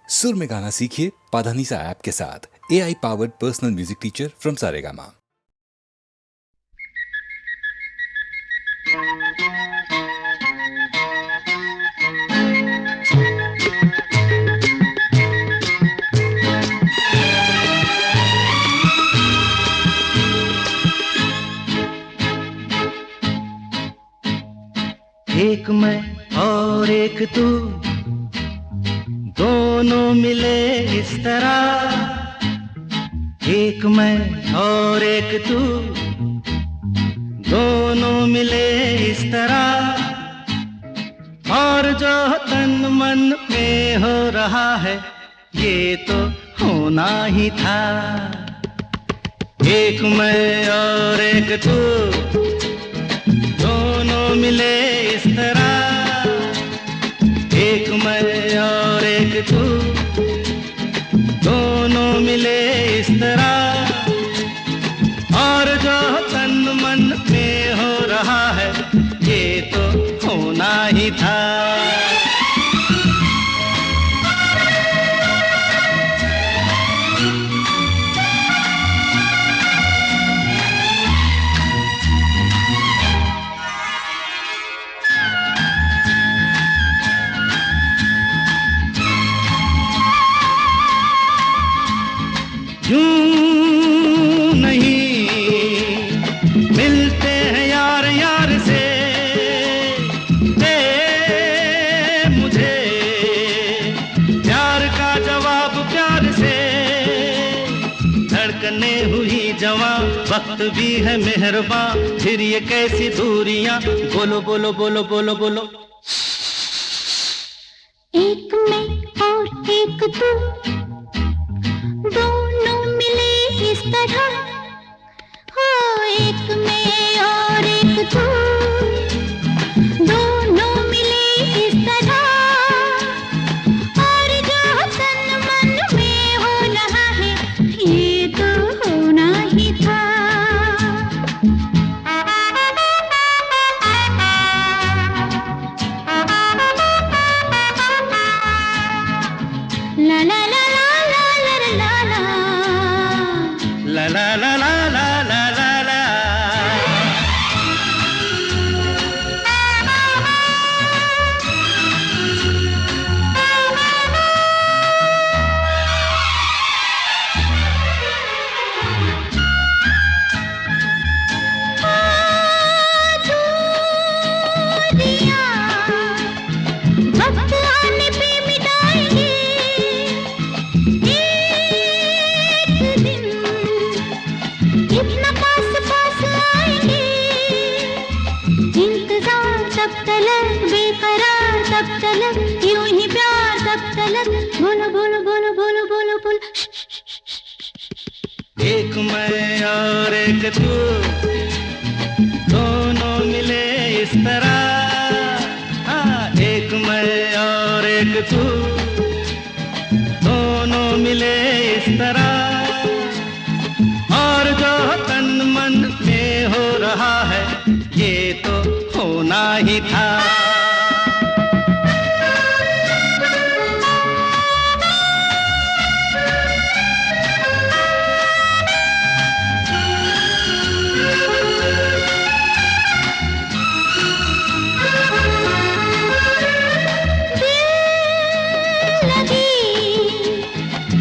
सुर में गाना सीखिए पाधानीसा ऐप के साथ। AI powered personal music teacher from Saregama. एक मैं और एक तू, दोनों मिले इस तरह। एक मैं और एक तू, दोनों मिले इस तरह। और जो तन मन में हो रहा है, ये तो होना ही था। एक मैं और एक तू, दोनों मिले इस तरह। एक मैं और एक तू, दोनों मिले इस तरह। और जो तन मन में हो रहा है, ये तो होना ही था। यूं नहीं मिलते हैं यार यार से, दे मुझे प्यार का जवाब प्यार से। धड़कने हुई जवां, वक्त भी है मेहरबान, फिर ये कैसी दूरियां। बोलो बोलो बोलो बोलो बोलो। एक मैं और एक तू, दोनों मिले इस तरह। हो एक मैं और एक तू, दोनों मिले इस तरह। और जो तन मन में हो रहा है, ये तो होना ही था। ला ला ला ला ला ला ला ला ला ला ला ला ला ला ला। वक्त आने पे मिटाएंगे एक दिन, इतना पास पास आएंगे। इंतजार तब तलक, बेकरार तब तलक, यूं ही प्यार तब तलक। बोलो बोलो बोलो बोलो बोलो बोलो। एक मैं और एक तू, दोनों मिले इस तरह। हाँ, एक मैं और एक तू, दोनों मिले इस तरह। और जो तन मन में हो रहा है, ये तो होना ही था।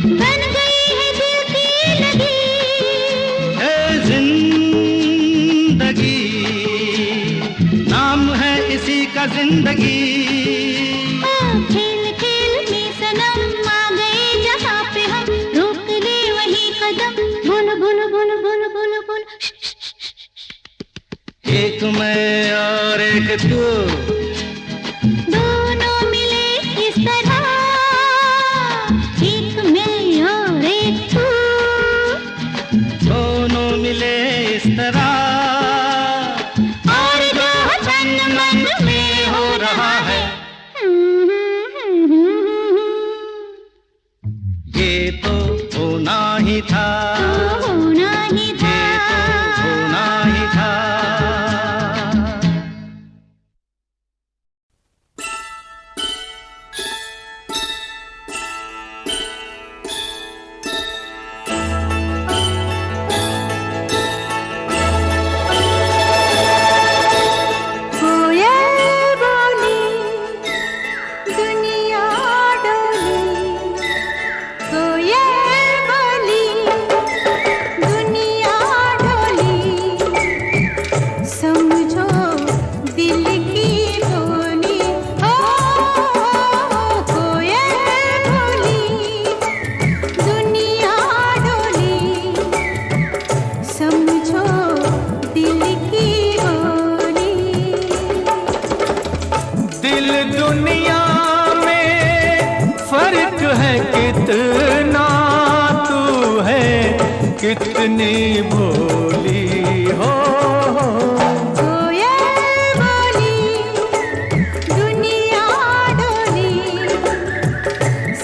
बन गई है दिल की लगी। है जिंदगी, नाम है इसी का जिंदगी। खेल खेल में सनम आ गए जहाँ पे हम, रोक ले वही कदम। बोलो बोलो बोलो बोलो बोलो बोलो। एक मैं और एक तू, दोनों मिले इस तरह। एक मैं और एक तू, दोनों मिले इस तरह। और जो तन मन में हो रहा है, ये तो होना ही था। होना ही था। ये तो होना ही था। है कितना, तू है कितनी भोली हो। कोयल बोली दुनिया डोली,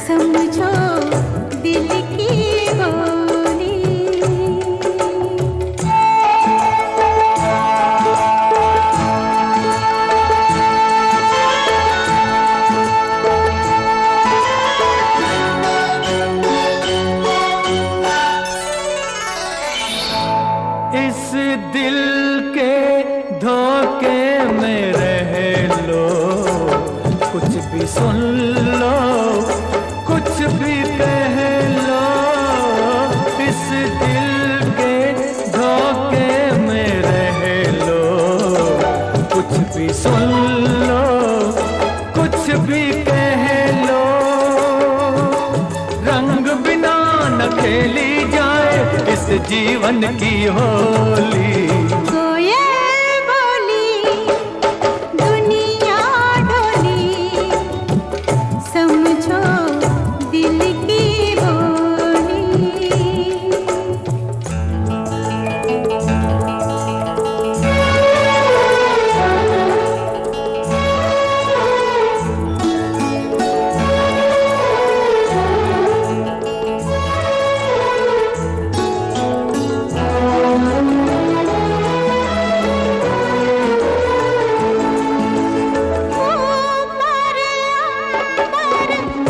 समझो दिल की बोली। इस दिल के धोखे में रह लो, कुछ भी सुन लो, कुछ भी कह लो। इस दिल के धोखे में रह लो, कुछ भी सुन लो, कुछ भी कह लो। रंग बिना न खेली जाए इस जीवन की होली। कोयल बोली दुनिया डोली, समझो दिल की बोली।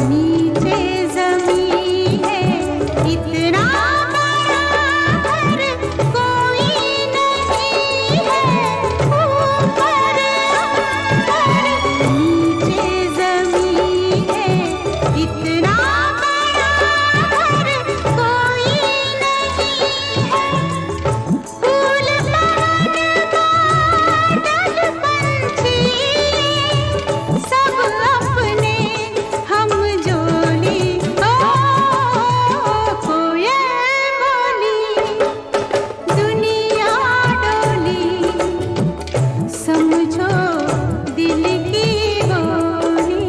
नीचे ज़मीन है, इतना बराबर कोई नहीं है। ऊपर नीचे ज़मीन है, इतना बराबर कोई नहीं है। फूल बादल पंछी सब अपने हम जोली। ओ कोयल बोली दुनिया डोली, समझो दिल की बोली।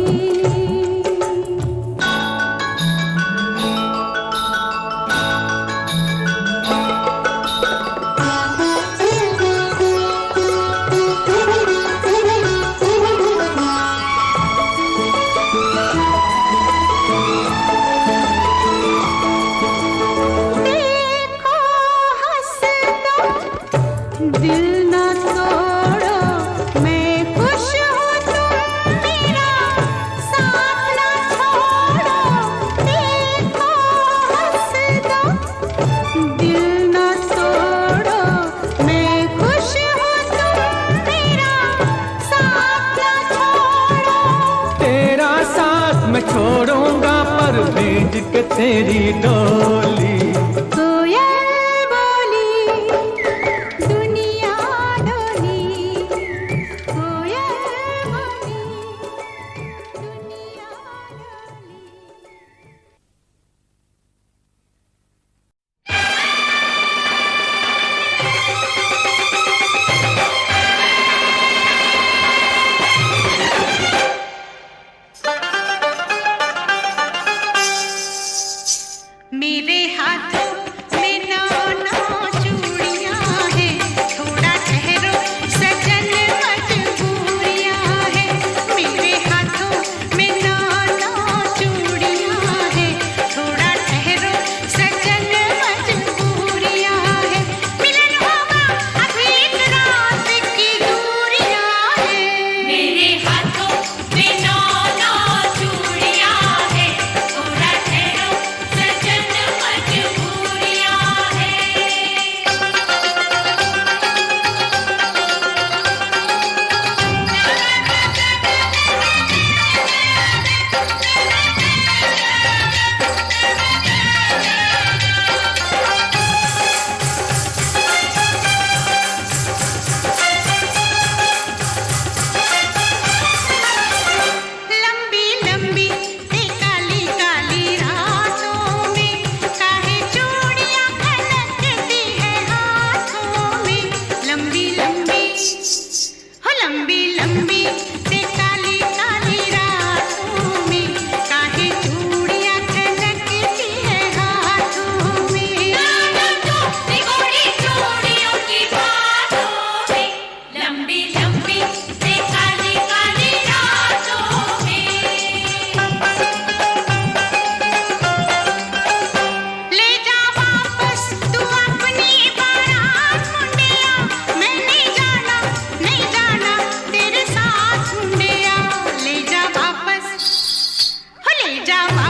देखो हंस दो, दिल न तोड़ो, मैं खुश हूँ तुम मेरा साथ न छोड़ो। देखो हंस दो, दिल न तोड़ो, मैं खुश हूँ तुम मेरा साथ न छोड़ो। तेरा साथ मैं छोड़ूंगा पर भेज के तेरी डोली। कोयल बोली दुनिया डोली, कोयल बोली दुनिया डोली। मेरे हाथ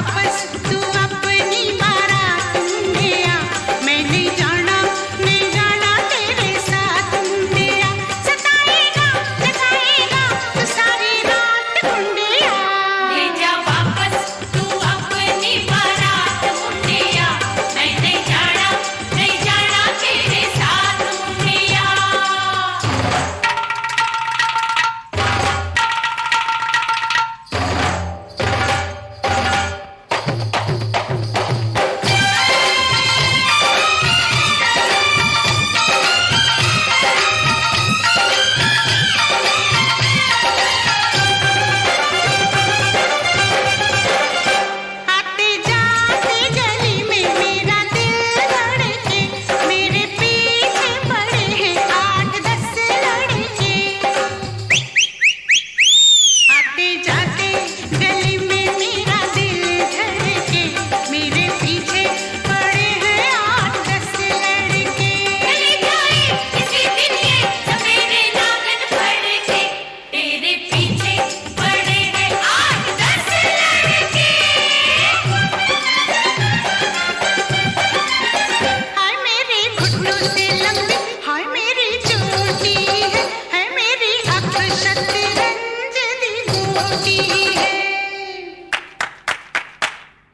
वापस तू अपनी बारात मुंडिया, मैं नहीं जाना तेरे साथ मुंडिया, सताएगा जगाएगा तू सारी रात मुंडिया। ले जा वापस तू अपनी बारात मुंडिया, मैं नहीं जाना तेरे साथ मुंडिया। आते जाते गली में मेरा दिल धड़के, मेरे पीछे पड़े हैं 8-10 लड़के। आते जाते गली में मेरा दिल धड़के, मेरे पीछे पड़े हैं 8-10 लड़के। चले जाए किसी दिन ये सवेरे नागन फड़के, तेरे पीछे पड़े हैं 8-10 लड़के। हाय मेरे घुटनों से लंबी, हाय मेरी चोटी है मेरी आँख शतरंज दी गोटी है।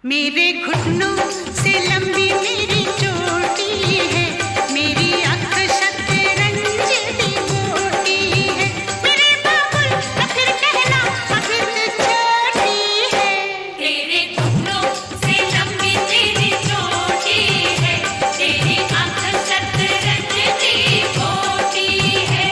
मेरे घुटनों से लंबी मेरी चोटी है, मेरी आँख शतरंज दी गोटी है। मेरे बाबुल आखिर कहना आखिर तू छोटी है। तेरे घुटनों से लंबी तेरी चोटी है, तेरी आँख शतरंज दी गोटी है।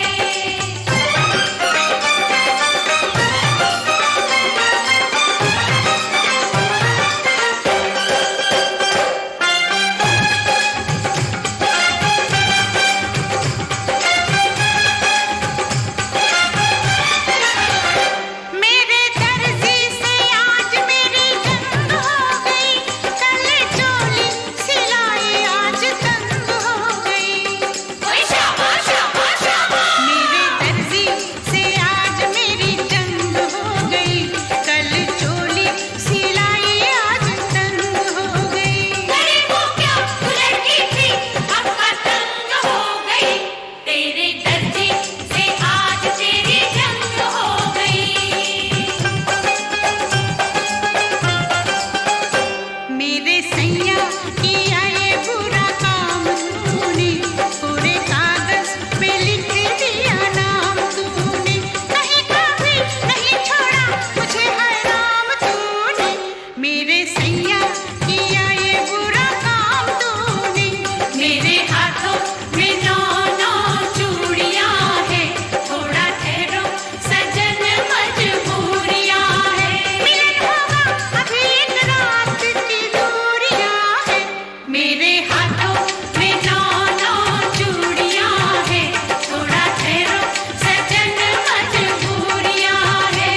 मेरे दर्जी से आज मेरी जंग हो गई, कल चोली सिलाई आज तंग हो गई। ओए शाबाश शाबाश शाबाश। मेरे दर्जी से आज मेरी जंग हो गई, कल चोली सिलाई आज तंग हो गई। अरे वो क्या तू लड़की थी अब पतंग हो गई, तेरे दर्जी से आज तेरी जंग हो गई। मेरे सैया किया ये बुरा काम तूने, पूरे कागज पे लिख दिया नाम तूने, कहीं का भी नहीं छोड़ा मुझे हराम तूने। मेरे सैया किया ये बुरा काम तूने, मेरे हाथों में 9 चूड़ियां है, थोड़ा ठहरो सजन मजबूरियां है। मिलन होगा अभी एक रात की दूरियां है, मेरे हाथों में 9 चूड़ियां है, थोड़ा ठहरो सजन मजबूरियां है।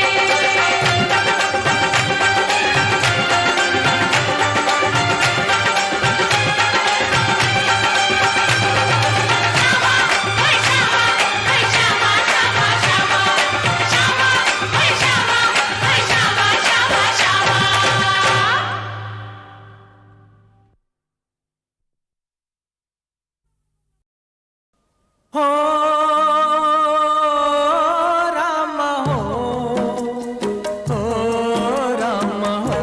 हो राम हो राम हो।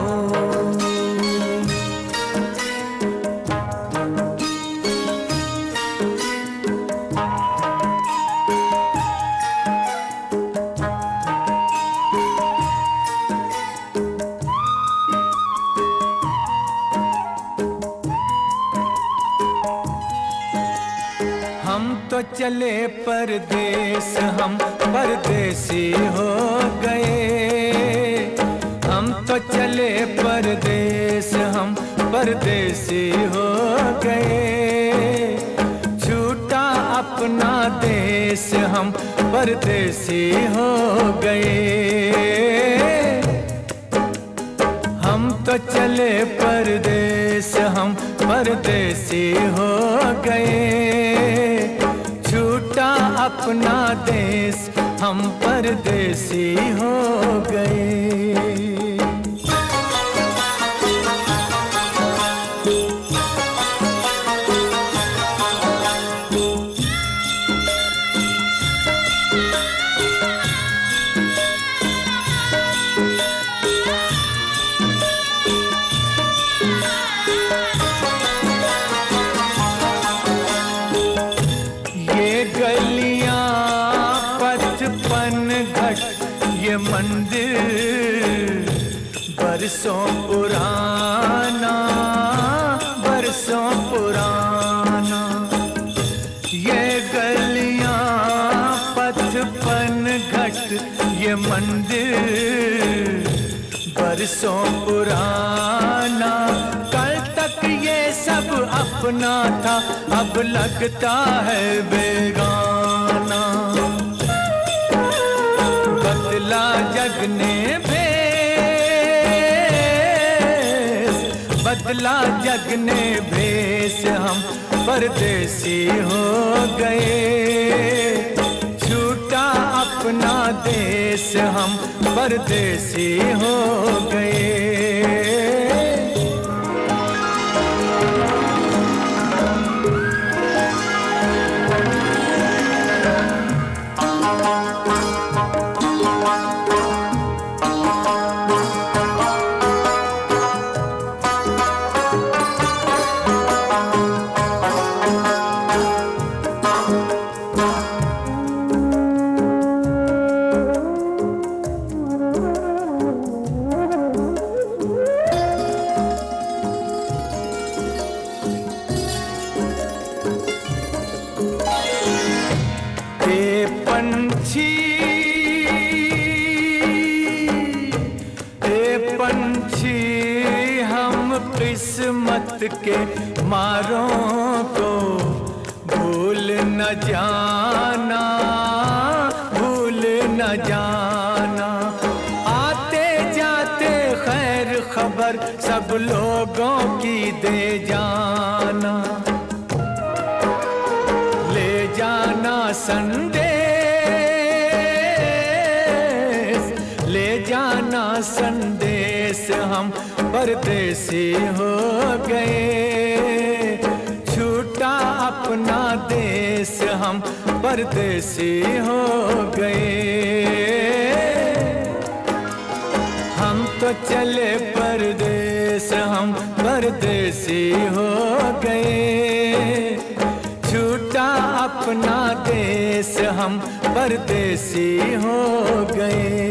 हम तो चले परदेस, हम परदेसी हो गए। हम तो चले परदेस, हम परदेसी हो गए। छूटा अपना देश, हम परदेसी हो गए। हम तो चले परदेस, हम परदेसी हो गए। छूटा अपना देश, हम परदेसी हो गए। बरसों पुराना, बरसों पुराना। ये गलियां पथ पनघट ये मंदिर बरसों पुराना। कल तक ये सब अपना था, अब लगता है बेगाना। बदला जग ने भेस, बदला जग ने भेस, हम परदेसी हो गए। छूटा अपना देश, हम परदेसी हो गए। किस्मत के मारों को भूल न जाना, भूल न जाना। आते जाते खैर खबर सब लोगों की दे जाना। ले जाना संदेश, ले जाना संदेश, हम परदेसी हो गए। छूटा अपना देश, हम परदेसी हो गए। हम तो चले परदेस, हम परदेसी हो गए। छूटा अपना देश, हम परदेसी हो गए।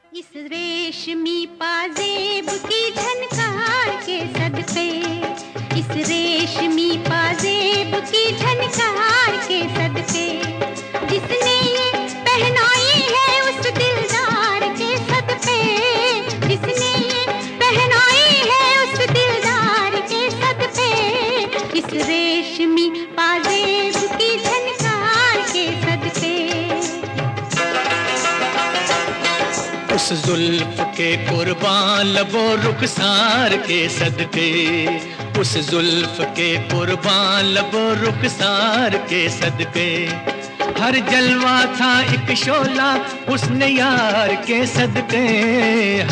इस रेशमी पाजेब की झनकार के सदके, इस रेशमी पाजेब की झनकार के सदके, जिसने ये पहनाई है उस दिलदार के सदके, जिसने ये पहनाई है उस दिलदार के सदके, इस रेशमी पाजेब की झनकार के सदके। उस जुल्फ के कुर्बान लबो रुखसार के सदके, उस जुल्फ के कुर्बान लबो रुखसार के सदके। हर जलवा था एक शोला हुस्न यार के सदके,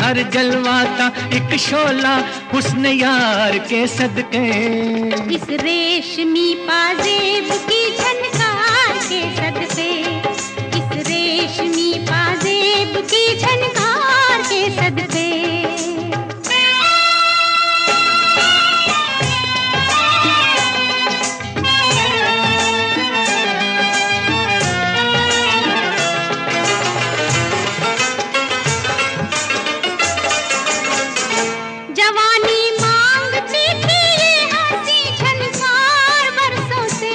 हर जलवा था एक शोला हुस्न यार के सदके। इस रेशमी पाजेब की झनकार के सदके, इस रेशमी पाजेब की झनकार के सदके। जवानी मांगती थी ये हंसी झनकार बरसों से,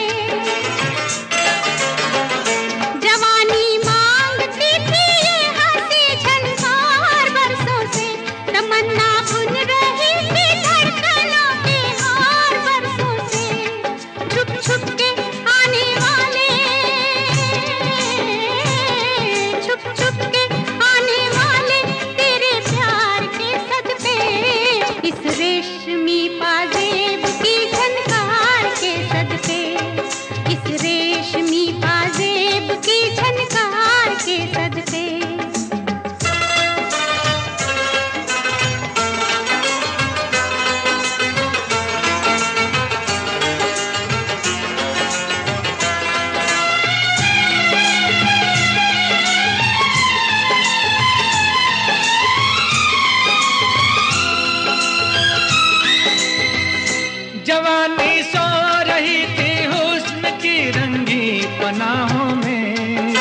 जवानी सो रही थी हुस्न की रंगी पनाहों में,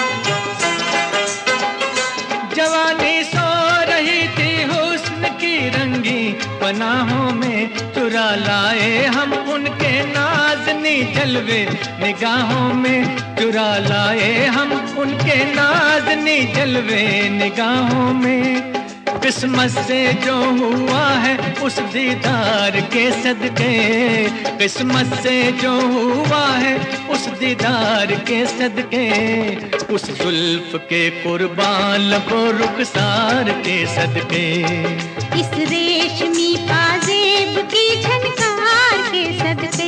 जवानी सो रही थी हुस्न की रंगी पनाहों में, चुरा लाए हम उनके नाज़नी जलवे निगाहों में, चुरा लाए हम उनके नाज़नी जलवे निगाहों में। किस्मत से जो हुआ है उस दीदार के सदके, किस्मत से जो हुआ है उस दीदार के सदके, उस जुल्फ के कुर्बान लबो रुखसार के सदके, इस रेशमी पाजेब की झनकार के सदके।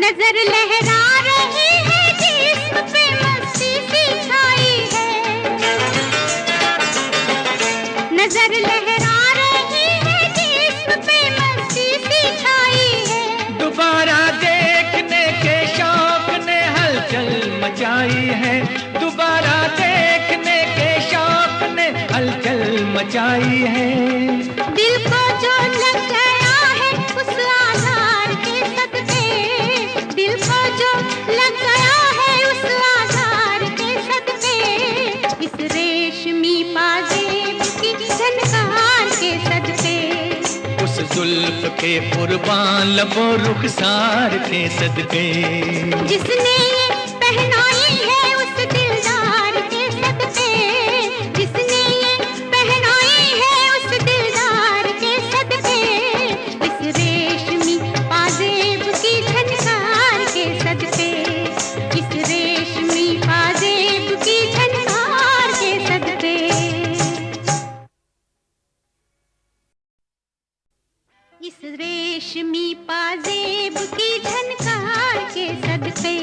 नजर लहरा रही है जिस्म पे मस्ती सी छाई है, नजर लहरा रही है जिस्म पे मस्ती सी छाई है, दोबारा देखने के शौक ने हलचल मचाई है, दोबारा देखने के शौक ने हलचल मचाई है। दिल को जो लग गया है उस आधार के सदके, दिल को जो लग गया है उस आधार के सदके, इस रेशमी पाजेब की झनकार के सदके, उस जुल्फ के कुर्बान लबो रुखसार के सदके, जिसने ये पहनाई है उस दिलदार के सदके, जिसने ये पहनाई है उस दिलदार के सदके, इस रेशमी पाजेब की झनकार के सदके, इस रेशमी पाजेब की झनकार के सदके। इस रेशमी पाजेब की झनकार के सदके,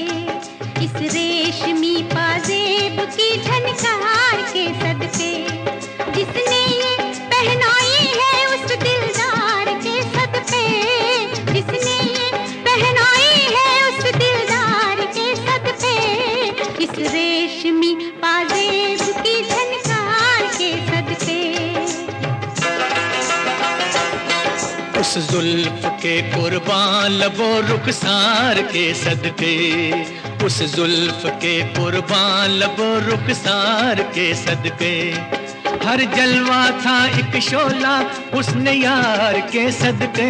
इस रेशमी पाजेब की झनकार के सदके, जिसने ये पहनाई है उस दिलदार के सदके, जिसने ये पहनाई है उस दिलदार के सदके, इस रेशमी पाजेब की झनकार के सदके। उस जुल्फ के कुर्बान लबो रुखसार के सदके, उस जुल्फ के कुर्बान लबो रुखसार के सदके, हर जलवा था एक शोला हुस्न यार के सदके,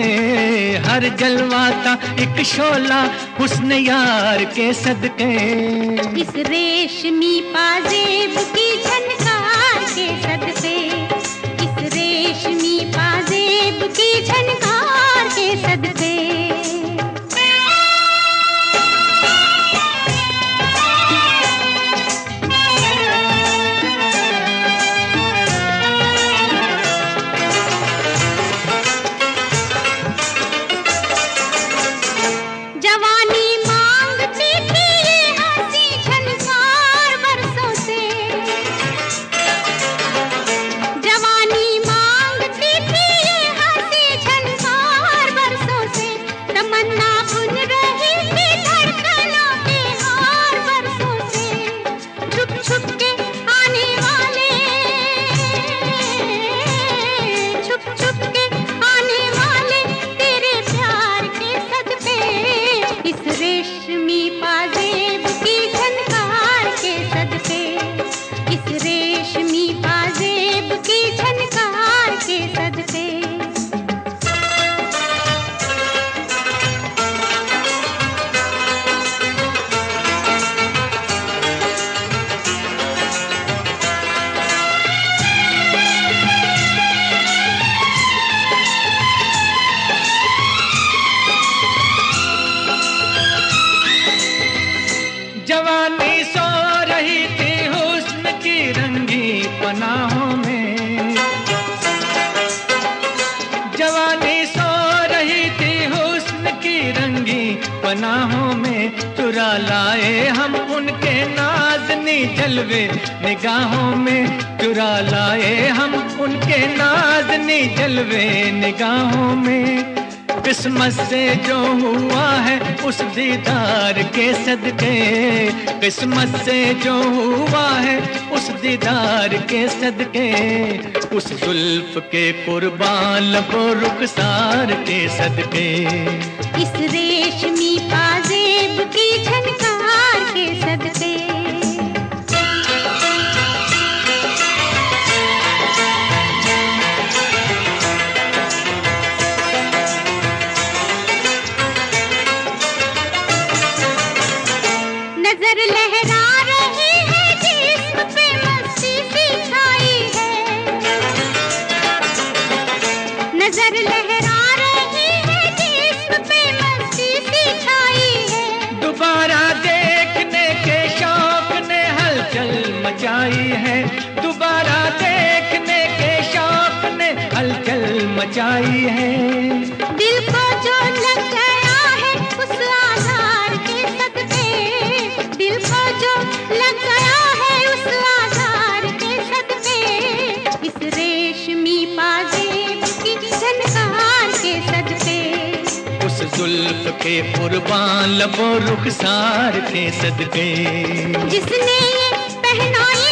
हर जलवा था एक शोला हुस्न यार के सदके, इस रेशमी पाजेब की झनकार के सदके, इस रेशमी पाजेब की झनकार के सदके। जवानी मांगती थी ये हंसी झनकार बरसों से, जवानी मांगती थी ये हंसी झनकार बरसों से, तमन्ना बुन रही थी धड़कनों के हार बरसों से, छुप छुप के आने वाले, छुप छुप के आने वाले तेरे प्यार के सदके, इस रेशमी पाजेब की झनकार के सदके, इस रेशमी पाजेब की झनकार के सदके। जवानी सो रही थी हुस्न की रंगी पनाहों में, जवानी सो रही थी हुस्न की रंगी पनाहों में, चुरा लाए हम उनके नाज़नी जलवे निगाहों में, चुरा लाए हम उनके नाज़नी जलवे निगाहों में। किस्मत से जो हुआ है उस दीदार के सदके, किस्मत से जो हुआ है उस दीदार के सदके, उस जुल्फ के कुर्बान लबो रुखसार के सदके, इस रेशमी पाजेब की झनकार के सदके। नजर लहरा रही है जिस्म पे मस्ती सी छाई है, नजर लहरा रही है जिस्म पे मस्ती सी छाई है। दोबारा देखने के शौक ने हलचल मचाई है, दोबारा देखने के शौक ने हलचल मचाई है। दिल को जो लग गया है उस आधार के सदके, दिल को जो लग गया है उस आधार के सदके, इस रेशमी पाजेब की झनकार के सदके, उस जुल्फ के कुर्बान लबो रुखसार के सदके, जिसने ये पहनाई